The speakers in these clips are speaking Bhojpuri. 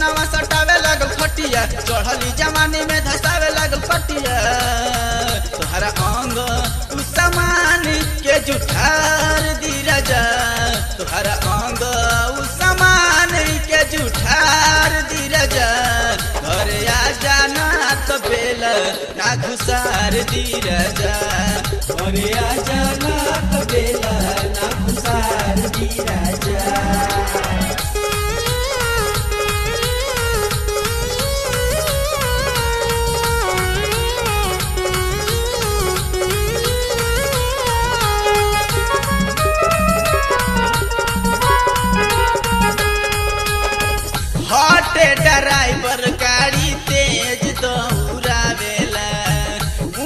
फगुनावा सटावे लागल खटिया चढ़ली जवानी में धसावे लागल पटिया तोहरा अंग तू समान के जुठार दी राजा तोहरा अंग उ समान के जुठार दी राजा घर आ जाना तो बेला ना घुसार दी राजा घर आ जाना तो बेला ना घुसार दी राजा। हटे ड्राइवर गाड़ी तेज दौड़ावेला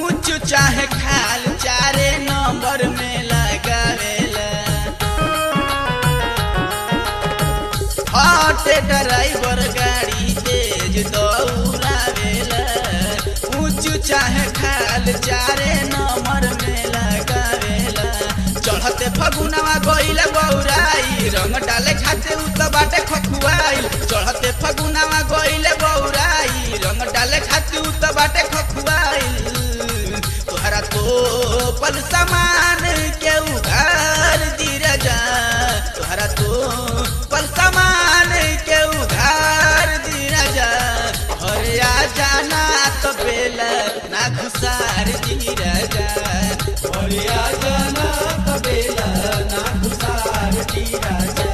ऊंच चाहे खाल चारे नंबर में लगावेला हटे ड्राइवर गाड़ी तेज दौड़ावेला ऊंच चाहे खाल चारे नंबर में लगावेला चढ़ते फगुनवा गइला बौराई रंग डाले खाते उ त बाटे खखुआई चढ़ते फगुनवा गइले बौराई रंग डाले खाते उ त बाटे खखुआई तोहरा तो पल समान के उधार दी राजा तोहरा तो पल समान के उधार दी राजा अरे आ जाना तो बेला ना घुसार दी राजा अरे आ जाना तो बेला ना घुसार दी राजा।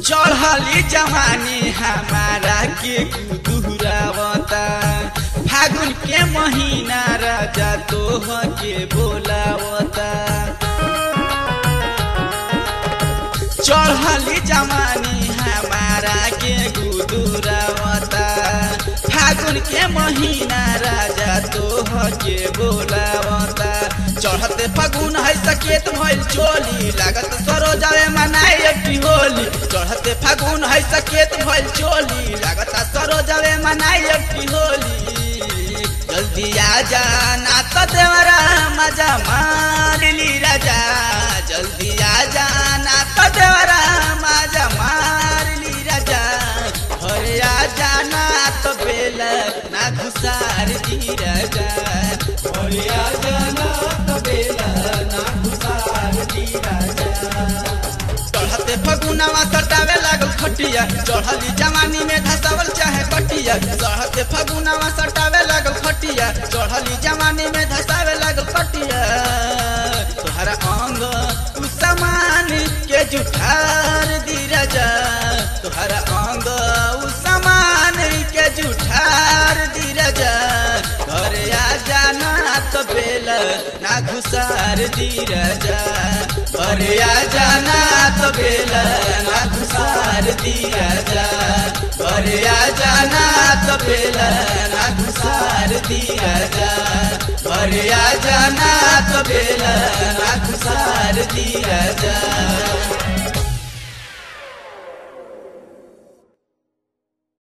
चढ़ली जवानी हमारा के दुहरावता फागुन के महीना राजा तोह के बोलावता चढ़ली जवानी हमारा के गुदुरावता फागुन के महीना राजा तोह के बोलावता चढ़ते फगुन है सकेत भइल चोली लागत सरो जावे मनाए अट्टी होली चढ़ते फगुन है सकेत भइल चोली लागत सरो जावे मनाए अट्टी होली जल्दी आ जाना तो देवरा मजा मार ली राजा जल्दी आ जाना तो देवरा मजा मार ली राजा अरे आ जाना तो बेला ना घुसार दी राजा अरे आ जाना तो बेला ना घुसार दी राजा। चढ़ते फगुनवा सटावे लागल खटिया चढ़ली जवानी में धसावल चाहे कटिया चढ़ते फगुनवा सटावे लागल खटिया चढ़ली जवानी में धसावे लागल कटिया तोहरा अंग तू समान के जुठार दी राजा तोहरा अंग उ समान के जुठार दी राजा घर आ जाना तो बेला ना घुसार दी राजा घर आ जाना तो बेला ना घुसार दी राजा घर आ जाना तो बेला ना घुसार दी राजा घर आ जाना तो बेला ना घुसार दी राजा।